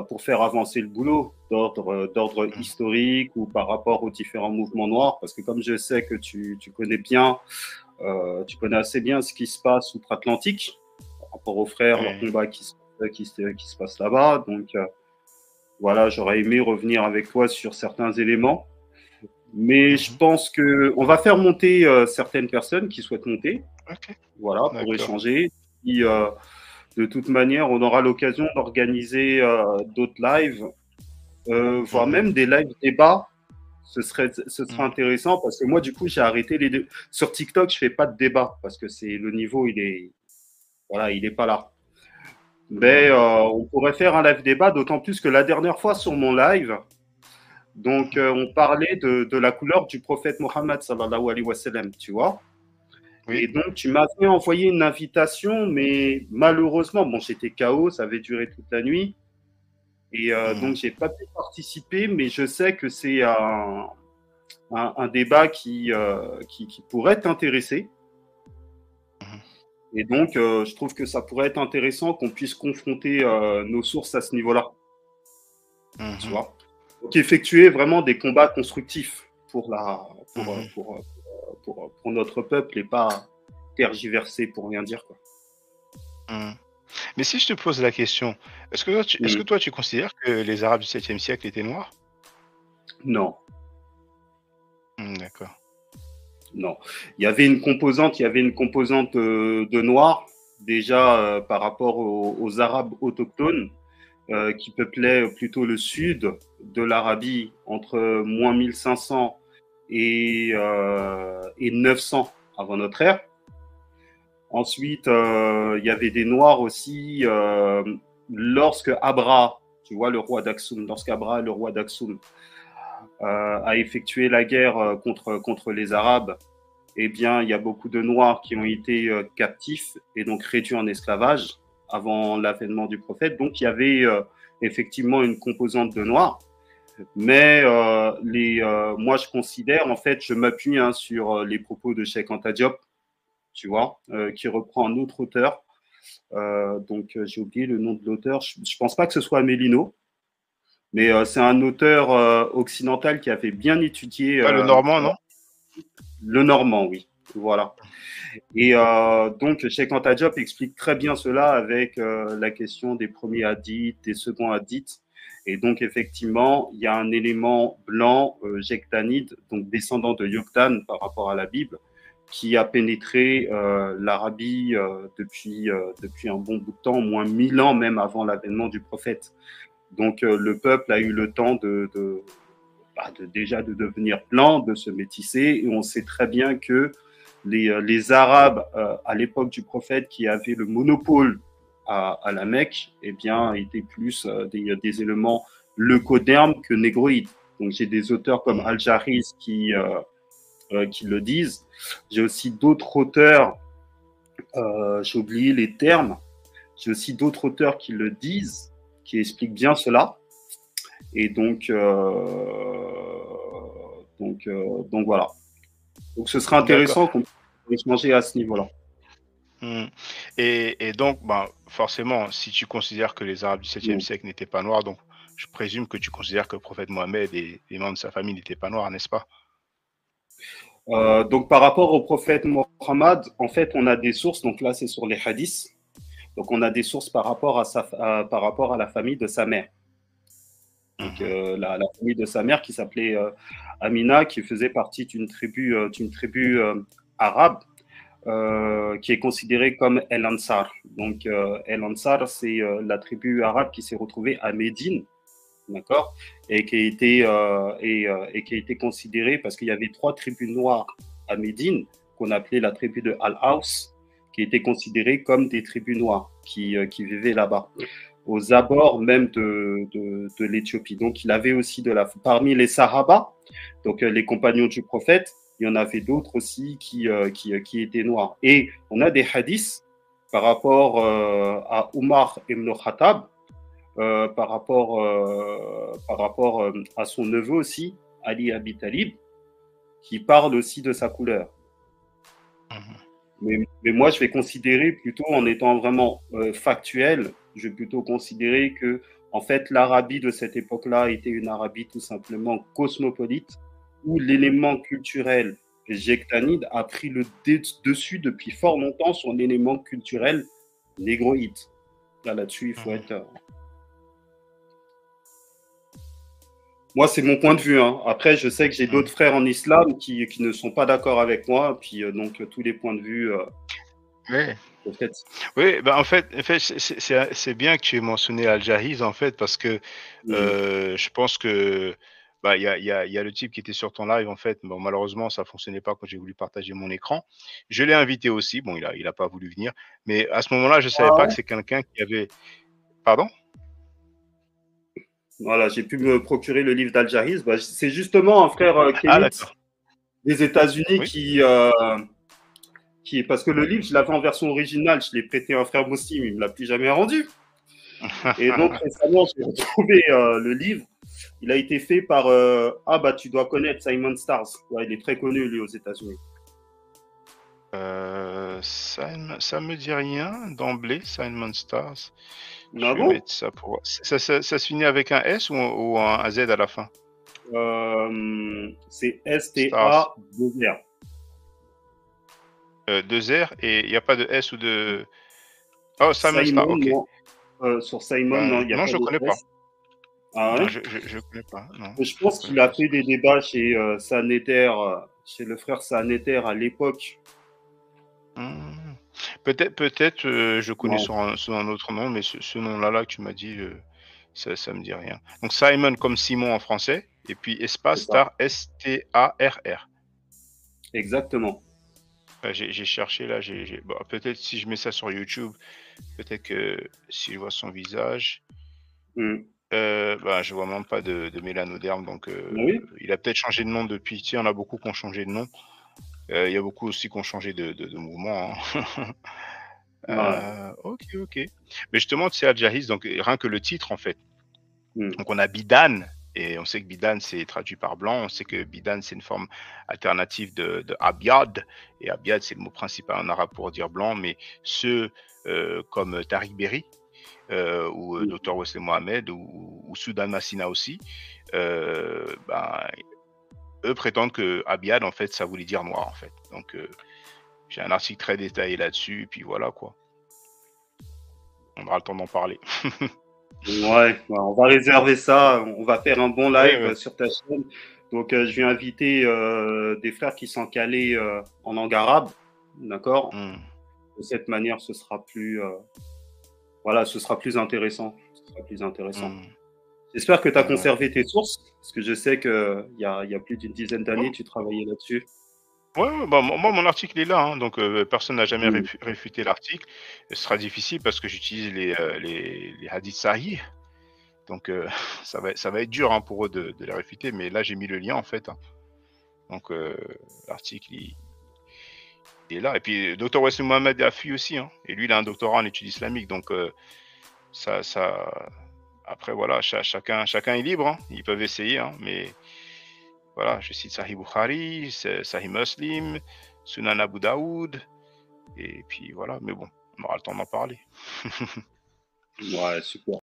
pour faire avancer le boulot d'ordre historique ou par rapport aux différents mouvements noirs, parce que comme je sais que tu connais bien, tu connais assez bien ce qui se passe outre-Atlantique par rapport aux frères, leurs combats qui se passent là-bas. Donc voilà, j'aurais aimé revenir avec toi sur certains éléments. Mais je pense qu'on va faire monter certaines personnes qui souhaitent monter, voilà, pour échanger. Et, de toute manière, on aura l'occasion d'organiser d'autres lives, voire même des lives débats. Ce serait intéressant parce que moi, du coup, j'ai arrêté les deux. Sur TikTok, je fais pas de débat parce que le niveau, il est pas là. Mais on pourrait faire un live débat, d'autant plus que la dernière fois sur mon live, donc on parlait de la couleur du prophète Mohammed sallallahu alayhi wa sallam, tu vois. Oui. Et donc tu m'avais envoyé une invitation, mais malheureusement, bon, j'étais KO, ça avait duré toute la nuit, et donc j'ai pas pu participer, mais je sais que c'est un débat qui pourrait t'intéresser. Et donc, je trouve que ça pourrait être intéressant qu'on puisse confronter nos sources à ce niveau-là. Tu vois. Donc, effectuer vraiment des combats constructifs pour notre peuple et pas tergiverser pour rien dire, quoi. Mais si je te pose la question, est-ce que toi, tu considères que les Arabes du 7e siècle étaient noirs? Non. D'accord. Non. Il y avait une composante de noir, déjà par rapport aux Arabes autochtones, qui peuplaient plutôt le sud de l'Arabie entre moins 1500 et 900 avant notre ère. Ensuite, il y avait des Noirs aussi lorsque Abra, tu vois, le roi d'Aksum, a effectué la guerre contre les Arabes, eh bien, il y a beaucoup de Noirs qui ont été captifs et donc réduits en esclavage avant l'avènement du prophète. Donc, il y avait effectivement une composante de Noirs. Mais moi, je considère, en fait, je m'appuie sur les propos de Cheikh Anta Diop, tu vois, qui reprend un autre auteur. Donc, j'ai oublié le nom de l'auteur. Je ne pense pas que ce soit Amélino, mais c'est un auteur occidental qui avait bien étudié. Le normand, non? Le normand, oui. Voilà. Et donc, Cheikh Anta Diop explique très bien cela avec la question des premiers hadiths, des seconds hadiths. Et donc, effectivement, il y a un élément blanc, jectanide, donc descendant de Yoktan par rapport à la Bible, qui a pénétré l'Arabie depuis un bon bout de temps, au moins 1000 ans même avant l'avènement du prophète. Donc, le peuple a eu le temps déjà de devenir blanc, de se métisser, et on sait très bien que les Arabes, à l'époque du prophète, qui avaient le monopole à la Mecque, eh bien, étaient plus des éléments leucodermes que négroïdes. Donc, j'ai des auteurs comme Al-Jahiz qui le disent. J'ai aussi d'autres auteurs, j'ai oublié les termes, j'ai aussi d'autres auteurs qui le disent, qui expliquent bien cela. Et donc voilà. Donc, ce sera intéressant qu'on puisse échanger à ce niveau-là. Et donc, forcément, si tu considères que les Arabes du 7e siècle n'étaient pas noirs, donc je présume que tu considères que le prophète Mohammed et les membres de sa famille n'étaient pas noirs, n'est-ce pas? Donc, par rapport au prophète Mohammed, en fait, on a des sources. Donc là, c'est sur les hadiths. Donc, on a des sources par rapport à la famille de sa mère. Donc, la famille de sa mère qui s'appelait Amina, qui faisait partie d'une tribu arabe qui est considérée comme El Ansar. Donc, El Ansar, c'est la tribu arabe qui s'est retrouvée à Médine, d'accord, et qui a été considérée parce qu'il y avait 3 tribus noires à Médine qu'on appelait la tribu de Al-Aws, qui étaient considérées comme des tribus noires qui vivaient là-bas, aux abords même de l'Éthiopie. Donc, il avait aussi parmi les Sahaba, donc les compagnons du prophète, il y en avait d'autres aussi qui étaient noirs. Et on a des hadiths par rapport à Omar ibn Khattab, par rapport à son neveu aussi, Ali Abi Talib, qui parle aussi de sa couleur. Mais moi, je vais considérer plutôt, en étant vraiment factuel, je vais plutôt considérer que En fait, l'Arabie de cette époque-là était une Arabie tout simplement cosmopolite, où l'élément culturel jectanide a pris le dessus depuis fort longtemps sur l'élément culturel négroïde. Là-dessus, il faut être... Moi, c'est mon point de vue. Hein. Après, je sais que j'ai d'autres frères en islam qui ne sont pas d'accord avec moi. Puis, donc, tous les points de vue... Oui, ben en fait c'est bien que tu aies mentionné Al-Jahiz, en fait, parce que je pense que bah, il y a le type qui était sur ton live, en fait. Bon, malheureusement, ça fonctionnait pas quand j'ai voulu partager mon écran. Je l'ai invité aussi. Bon, il a pas voulu venir. Mais à ce moment-là, je savais pas que c'est quelqu'un qui avait... Pardon? Voilà, j'ai pu me procurer le livre d'Al-Jahiz. Bah, c'est justement un frère kémite des États-Unis qui... Parce que le livre, je l'avais en version originale. Je l'ai prêté à un frère musulman. Il ne me l'a plus jamais rendu. Et donc, récemment, j'ai retrouvé le livre. Il a été fait par... tu dois connaître Simon Stars. Ouais, il est très connu, lui, aux États-Unis. Ça me dit rien d'emblée, Simon Stars. Je vais mettre ça pour... Ça se finit avec un S ou un Z à la fin? C'est S-T-A-2-R. 2R et il n'y a pas de S ou de... Oh, Simon Stars, ok. Sur Simon, non, il n'y a pas de S. Non, je ne connais pas. Ah ouais? Non, je connais pas. Non. Je pense qu'il a fait des débats chez Saneter, chez le frère Saneter à l'époque. Peut-être, je connais sous un autre nom, mais ce nom-là que tu m'as dit, ça me dit rien. Donc Simon comme Simon en français, et puis espace Star, S-T-A-R-R. Exactement. J'ai cherché là, bon, peut-être si je mets ça sur YouTube, peut-être que si je vois son visage, je vois même pas de mélanoderme, donc il a peut-être changé de nom depuis. Tu sais, on a beaucoup qui ont changé de nom. Il y a beaucoup aussi qui ont changé de mouvement. Hein. Ok. Mais justement, tu sais, Al-Jahiz, donc rien que le titre, en fait. Donc on a Bidan, et on sait que Bidan c'est traduit par blanc. On sait que Bidan c'est une forme alternative de Abyad, et Abyad c'est le mot principal en arabe pour dire blanc, mais ceux comme Tariq Berry ou Dr Wesley Mohamed ou Soudan Massina aussi, eux prétendent que Abyad en fait ça voulait dire noir en fait. Donc j'ai un article très détaillé là-dessus, et puis voilà quoi. On aura le temps d'en parler. Ouais, on va réserver ça. On va faire un bon live sur ta chaîne. Donc, je vais inviter des frères qui sont calés en langue arabe. D'accord. De cette manière, ce sera plus, ce sera plus intéressant. J'espère que tu as conservé tes sources, parce que je sais qu'il y a plus d'une dizaine d'années, tu travaillais là-dessus. Ouais, moi, mon article est là, hein, donc personne n'a jamais réfuté l'article. Ce sera difficile parce que j'utilise les hadiths sahih, donc ça va être dur hein, pour eux de les réfuter, mais là j'ai mis le lien en fait. Hein. Donc l'article il est là. Et puis Dr Wesley Mohamed a fui aussi, hein, et lui il a un doctorat en études islamiques, donc ça après voilà, chacun est libre, hein, ils peuvent essayer, hein, mais voilà, je cite Sahih Bukhari, Sahih Muslim, Sunan Abu Daoud, et puis voilà, mais bon, on aura le temps d'en parler. Ouais, super.